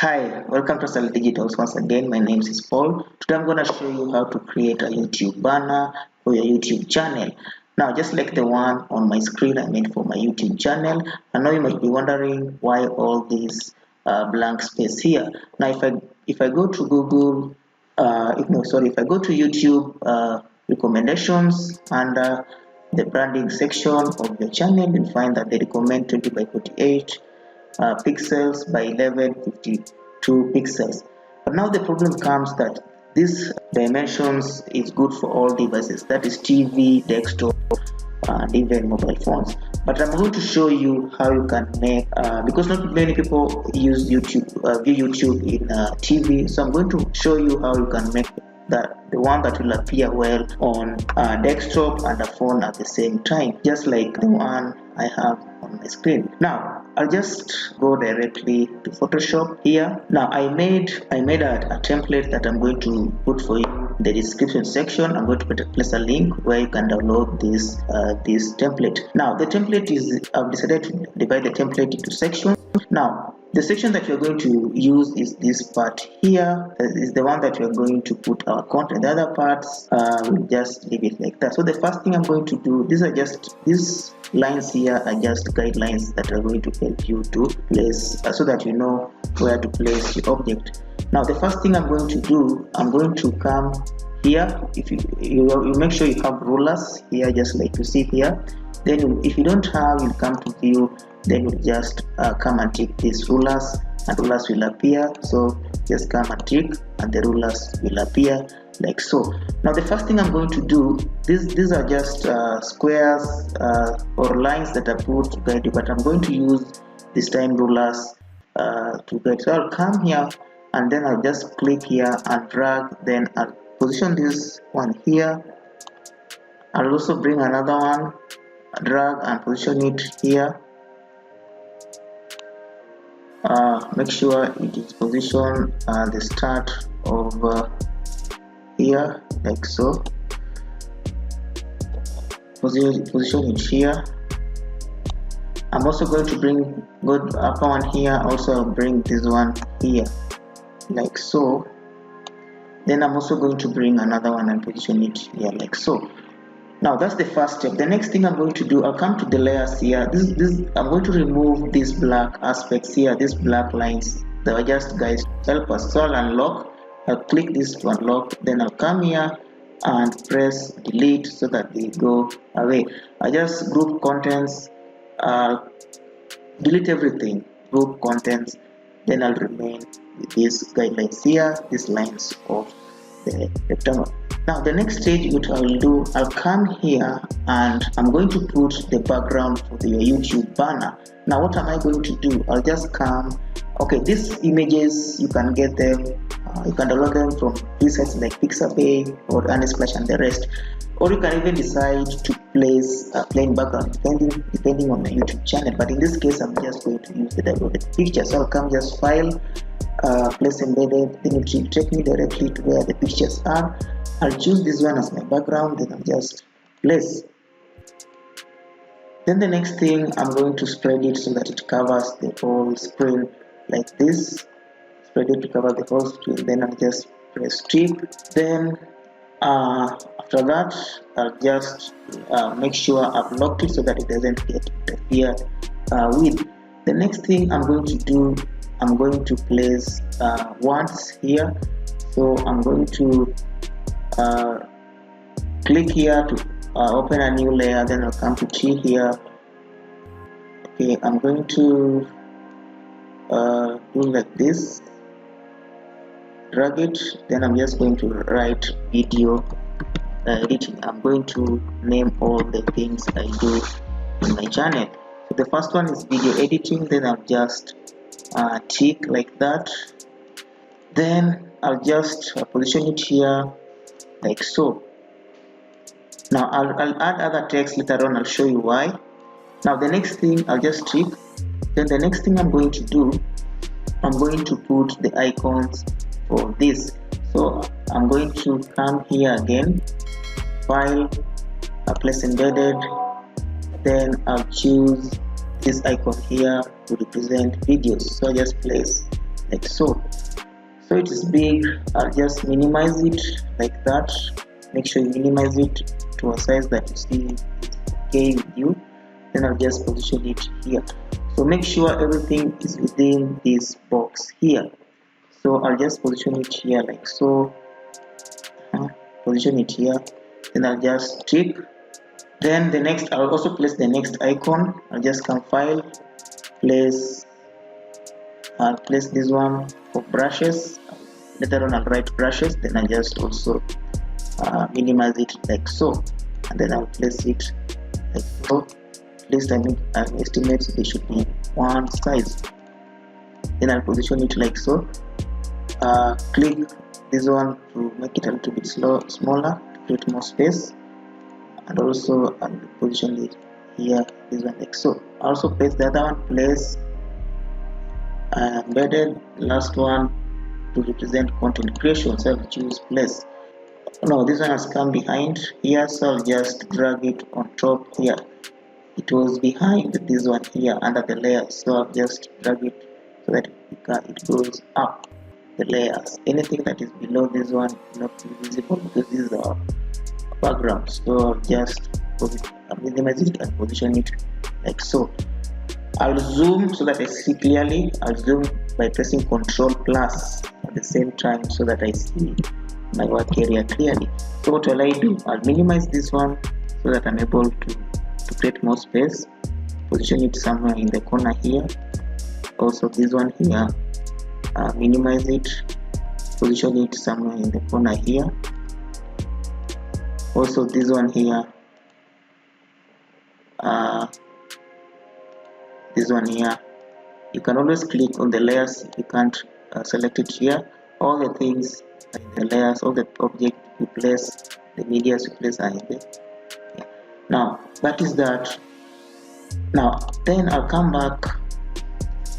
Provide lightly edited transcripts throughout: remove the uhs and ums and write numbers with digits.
Hi, welcome to Sal Digitals once again. My name is Paul. Today I'm going to show you how to create a YouTube banner for your YouTube channel. Now, just like the one on my screen I made for my YouTube channel, I know you might be wondering why all this blank space here. Now, if I go to Google, if I go to YouTube recommendations under the branding section of the channel, you'll find that they recommend 20 by 48 pixels by 1152 pixels. But now the problem comes that this dimensions is good for all devices, that is TV, desktop, and even mobile phones. But I'm going to show you how you can make because not many people use YouTube, view YouTube in TV. So I'm going to show you how you can make the one that will appear well on desktop and a phone at the same time, just like the one I have on my screen. Now I'll just go directly to Photoshop here. Now I made a template that I'm going to put for you in the description section. I'm going to place a link where you can download this template. Now the template is, I've decided to divide the template into sections. Now the section that we're going to use is this part here. Is the one that we're going to put our content. The other parts we'll just leave it like that. So the first thing I'm going to do, these lines here are just guidelines that are going to help you to place so that you know where to place your object. Now the first thing I'm going to do, I'm going to come here. If you make sure you have rulers here, just like you see here. Then if you don't have, you'll come to view, then you just come and tick these rulers, and rulers will appear. So just come and tick and the rulers will appear like so. Now the first thing I'm going to do, these are just squares or lines that are put to guide you, but I'm going to use this time rulers to guide. So I'll come here and then I'll just click here and drag, then I'll position this one here. I'll also bring another one, drag and position it here. Make sure it is positioned at the start of here, like so. Position it here. I'm also going to bring upper one here. Also bring this one here, like so. Then I'm also going to bring another one and position it here, like so. Now that's the first step. The next thing I'm going to do, I'll come to the layers here. I'm going to remove these black aspects here, these black lines that are just guys help us. So I'll unlock. I'll click this to unlock. Then I'll come here and press delete so that they go away. I just group contents, delete everything, group contents. Then I'll remain with these guidelines here, these lines of the rectangle. Now the next stage, what I'll do, I'll come here and I'm going to put the background for the YouTube banner. Now what am I going to do? I'll just come. Okay, these images you can get them, you can download them from presets like Pixabay or Unsplash and the rest, or you can even decide to place a plain background depending on the YouTube channel. But in this case, I'm just going to use the downloaded picture. So I'll come just file, place embedded, then it will take me directly to where the pictures are. I'll choose this one as my background, then I'll just place. Then the next thing, I'm going to spread it so that it covers the whole screen like this. Spread it to cover the whole screen. Then I'll just press strip. Then after that, I'll just make sure I've locked it so that it doesn't get interfered with. The next thing I'm going to do, I'm going to place words here. So I'm going to click here to open a new layer. Then I'll come to T here. Okay, I'm going to do like this, drag it. Then I'm just going to write video editing. I'm going to name all the things I do in my channel. So the first one is video editing. Then I'll just tick like that. Then I'll just position it here like so. Now I'll add other text later on. I'll show you why. Now the next thing, I'll just tick. Then the next thing I'm going to do, I'm going to put the icons for this. So I'm going to come here again, file, place embedded. Then I'll choose this icon here to represent videos. So I just place like so. So it is big. I'll just minimize it like that. Make sure you minimize it to a size that you see it's okay with you. Then I'll just position it here. So make sure everything is within this box here. So I'll just position it here like so. Position it here. Then I'll just tick. Then the next, I'll also place the next icon. I'll just come file, place this one for brushes. Later on I'll write brushes. Then I'll just also minimize it like so, and then I'll place it like so. At least I estimate they should be one size. Then I'll position it like so. Click this one to make it a little bit smaller to create more space, and also I'll position it here, this one like so. I also place the other one, place embedded, last one to represent content creation, so I'll choose place. No, this one has come behind here, so I'll just drag it on top here. It was behind this one here under the layers, so I'll just drag it so that it goes up the layers. Anything that is below this one will not be visible because this is our background. So I'll just minimize it and position it like so. I'll zoom so that I see clearly. I'll zoom by pressing Ctrl+ at the same time so that I see my work area clearly. So what will I do? I'll minimize this one so that I'm able to create more space. Position it somewhere in the corner here. Also this one here, minimize it, position it somewhere in the corner here. Also this one here, this one here. You can always click on the layers. You can't select it here. All the things in the layers, all the objects you place, the media you place are in there. Yeah. Now that is that. Now then I'll come back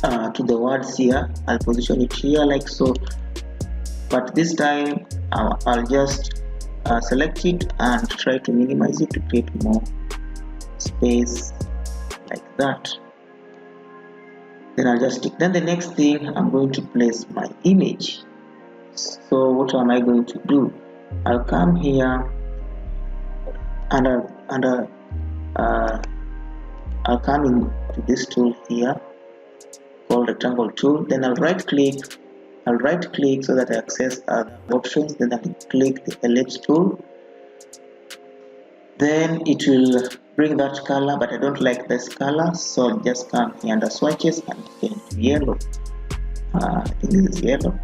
to the words here. I'll position it here like so, but this time I'll just select it and try to minimize it to create more space like that. Then I'll just stick. Then the next thing, I'm going to place my image. So what am I going to do? I'll come here and I'll come into this tool here called rectangle tool. Then I'll right click so that I access other options. Then I'll click the ellipse tool. Then it will bring that color, but I don't like this color, so I'll just come here under swatches and change to yellow. I think this is yellow.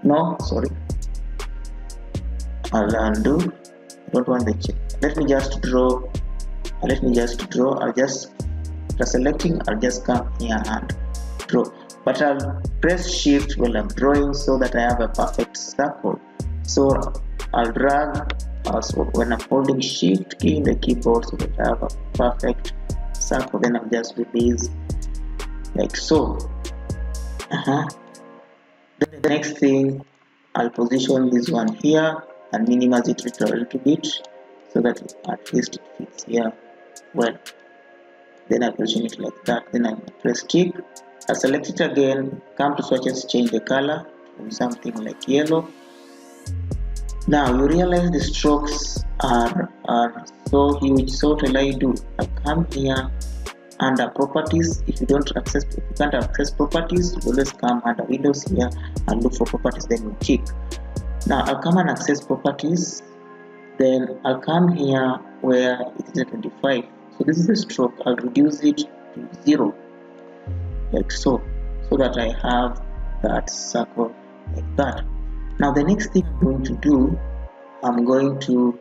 No, sorry. I'll undo. I don't want the check. Let me just draw. I'll just selecting. I'll just come here and draw. But I'll press shift while I'm drawing so that I have a perfect circle. So I'll drag when I'm holding shift key in the keyboard so that I have a perfect circle. Then I'll just release like so. Then the next thing, I'll position this one here and minimize it a little bit so that at least it fits here well. Then I position it like that. Then I press tick. I select it again, come to swatches, change the color to something like yellow. Now you realize the strokes are so huge. So what will I do? I'll come here under properties. If you can't access properties, you always come under Windows here and look for properties, then you tick. Now I'll come and access properties. Then I'll come here where it is 25. So this is the stroke. I'll reduce it to 0 like so that I have that circle like that. Now the next thing I'm going to do, I'm going to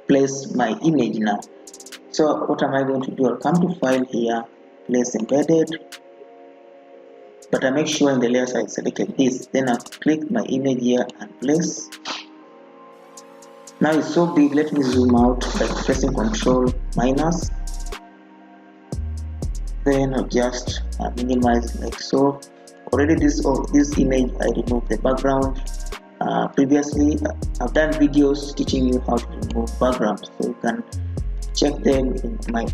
place my image now. So what am I going to do? I'll come to file here, place embedded, but I make sure in the layers I selected this. Then I'll click my image here and place. Now it's so big, let me zoom out by pressing Ctrl-. Then I'll just minimize like so. Already this image I removed the background. Previously I've done videos teaching you how to remove backgrounds, so you can check them in my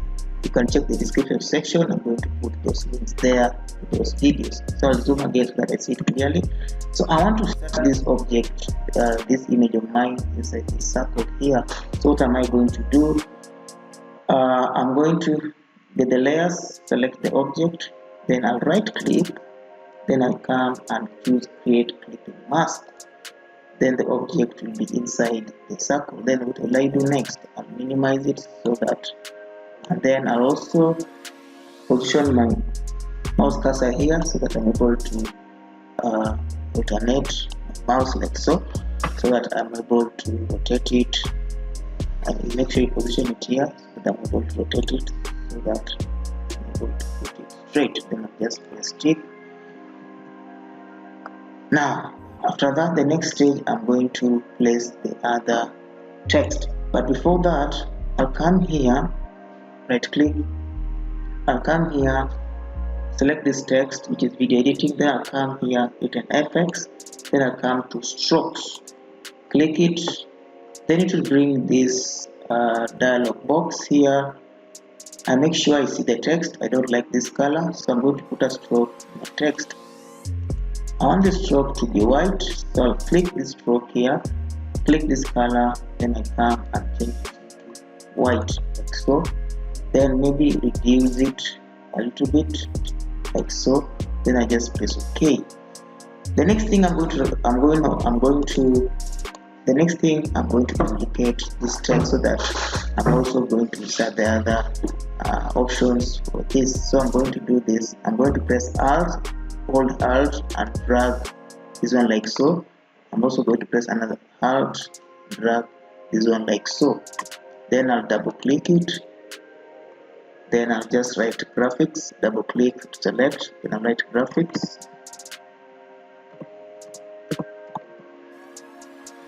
You can check the description section. I'm going to put those links there to those videos. So I'll zoom again so that I see it clearly. So I want to start this object, this image of mine inside this circle here. So what am I going to do? I'm going to get the layers, select the object, then I'll right click, then I come and choose create clipping mask. Then the object will be inside the circle. Then what will I do next? I'll minimize it so that, and then I'll also position my mouse cursor here so that I'm able to alternate my mouse like so that I'm able to rotate it, and make sure you position it here so that I'm able to rotate it so that I'm able to put it straight. Then I'll just press tick. Now after that, the next stage, I'm going to place the other text, but before that I'll come here, right click, I'll come here, select this text which is video editing, then I'll come here, hit an FX, then I'll come to strokes, click it, then it will bring this dialog box here. I make sure I see the text. I don't like this color, so I'm going to put a stroke in the text. I want the stroke to be white, so I'll click this stroke here, click this color, then I come and change it to white like so. Then maybe reduce it a little bit like so. Then I just press OK. The next thing I'm going to duplicate this text so that I'm also going to insert the other options for this. So I'm going to do this. I'm going to press Alt, hold Alt and drag this one like so. I'm also going to press another Alt, drag this one like so. Then I'll double click it. Then I'll just write graphics, double click to select, then I'll write graphics.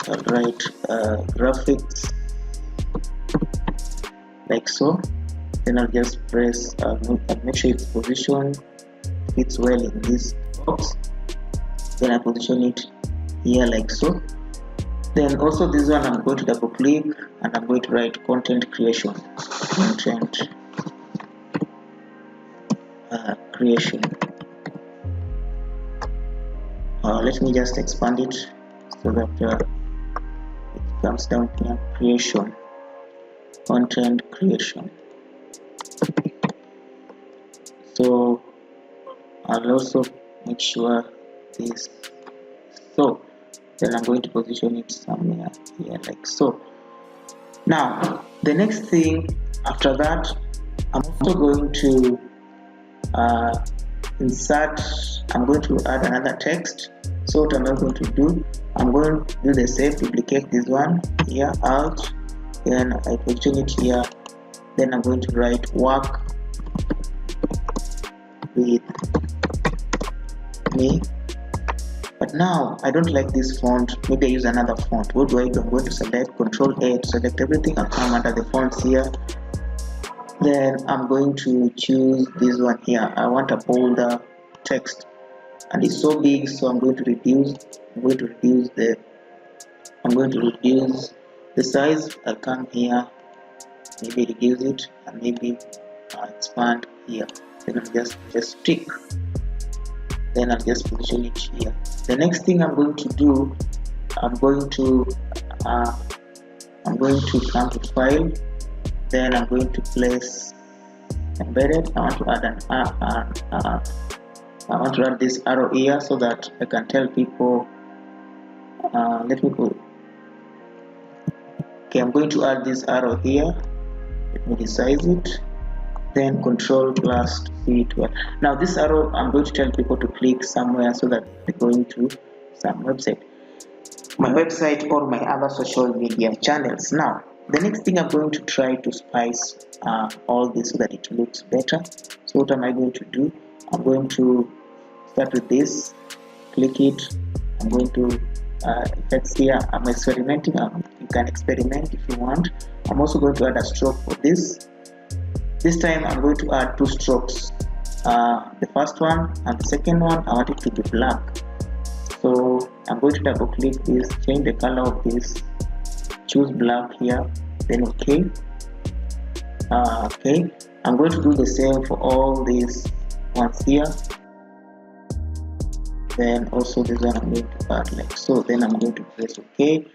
I'll write graphics like so. Then I'll just press, make sure it's positioned, fits well in this box. Then I position it here like so. Then also this one I'm going to double click and I'm going to write content creation. Content creation. Let me just expand it so that it comes down here. Creation. Content creation. So I'll also make sure this. So then I'm going to position it somewhere here like so. Now the next thing after that, I'm also going to I'm going to add another text. So what am I going to do? I'm going to do the same, duplicate this one here, Alt, then I position it here, then I'm going to write work with me. But now I don't like this font, maybe I use another font. What do I do? I'm going to select Control A to select everything. I'll come under the fonts here. Then I'm going to choose this one here. I want a bolder text and it's so big, so I'm going to reduce the size. I'll come here, maybe reduce it and maybe expand here. Then I'll just tick. Then I'll just position it here. The next thing I'm going to do, I'm going to come to File. Then I'm going to place embedded. I want to add this arrow here so that I can tell people. Let me put. Okay, I'm going to add this arrow here. Let me resize it. Then Control plus to see it well. Now this arrow, I'm going to tell people to click somewhere so that they're going to some website, my website or my other social media channels. Now the next thing, I'm going to try to spice all this so that it looks better. So what am I going to do? I'm going to start with this, click it. I'm going to effects here. I'm experimenting. You can experiment if you want. I'm also going to add a stroke for this. This time I'm going to add two strokes. The first one and the second one, I want it to be black. So I'm going to double click this, change the color of this, choose black here, then okay. Okay, I'm going to do the same for all these ones here. Then also this one I'm going to add like so. Then I'm going to press OK.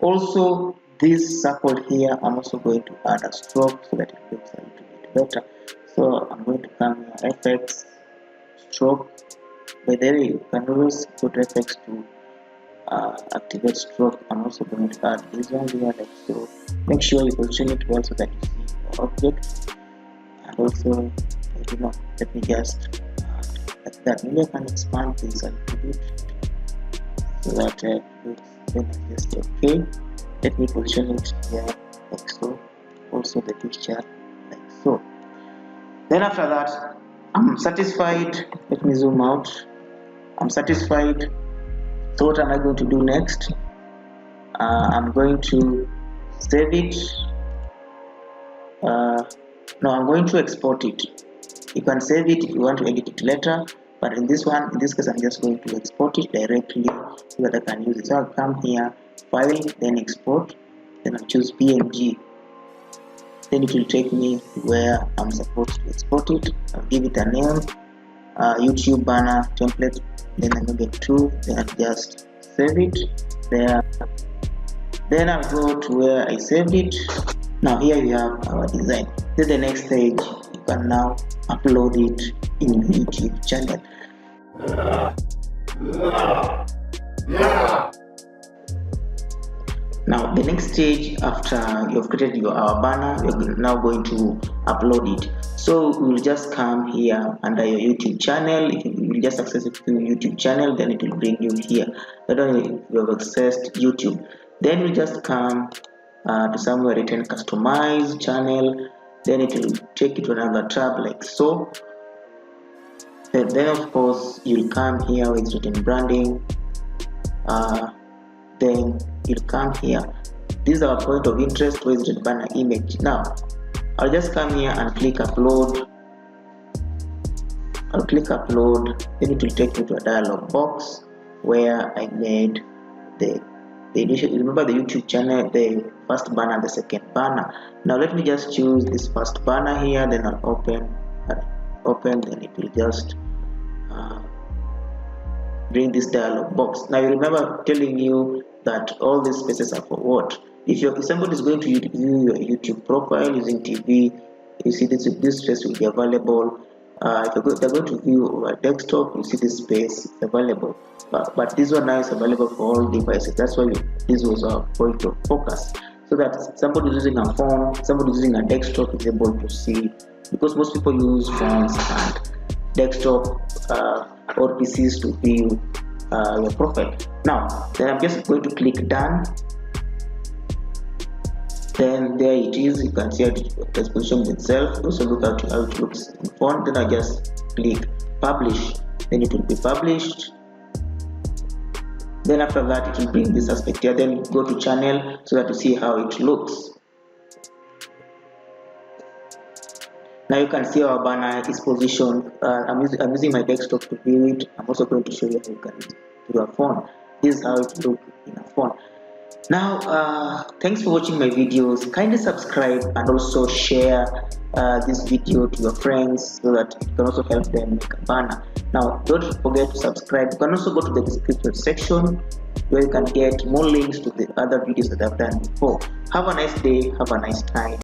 Also this circle here, I'm also going to add a stroke so that it looks a little bit better. So I'm going to come here, FX, stroke. By the way, you can always put FX to activate stroke. I'm also going to add this one here like so. Make sure you position it well so that you see your object. And also, you know, let me just like that. Maybe I can expand this a little bit so that it looks, then I just OK. Let me position it here like so. Also the picture like so. Then after that, I'm satisfied. Let me zoom out. I'm satisfied. So what am I going to do next? I'm going to save it. No, I'm going to export it. You can save it if you want to edit it later, but in this case, I'm just going to export it directly so that I can use it. So I'll come here, File, then Export, then I'll choose PNG. Then it will take me to where I'm supposed to export it. I'll give it a name, YouTube banner template. Then I'm going to get 2. Then I'll just save it there. Then I'll go to where I saved it. Now here you have our design. Then the next stage, you can now upload it in your YouTube channel. Now the next stage, after you've created our banner, you're now going to upload it. So we will just come here under your YouTube channel. If you will just access it to your YouTube channel, then it will bring you here. I don't know if you have accessed YouTube. Then we just come to somewhere written customize channel. Then it will take you to another tab like so. Then of course you'll come here where it's written branding. Then you'll come here. This is our point of interest where it's written banner image. Now I'll just come here and click upload. I'll click upload. Then it will take me to a dialog box where I made the initial. Remember the YouTube channel, the first banner, the second banner. Now let me just choose this first banner here. Then I'll open. Then it will just bring this dialog box. Now you remember telling you that all these spaces are for what? If somebody is going to view your YouTube profile using TV, you see this space will be available. If they're going to view over desktop, you see this space is available. But this one now is available for all devices. That's why this was our point of focus. So that somebody using a phone, somebody using a desktop is able to see, because most people use phones and desktop or PCs to view your profile. Now, then I'm just going to click done. Then there it is. You can see it has positioned itself. Also look at how it looks in font. Then I just click publish. Then it will be published. Then after that it will bring this aspect here. Then go to channel so that you see how it looks. Now you can see our banner is positioned. I'm using my desktop to view it. I'm also going to show you how you can use it through a phone. This is how it looks in a phone. Now, thanks for watching my videos. Kindly subscribe and also share this video to your friends so that it can also help them make a banner. Now, don't forget to subscribe. You can also go to the description section where you can get more links to the other videos that I've done before. Have a nice day. Have a nice time.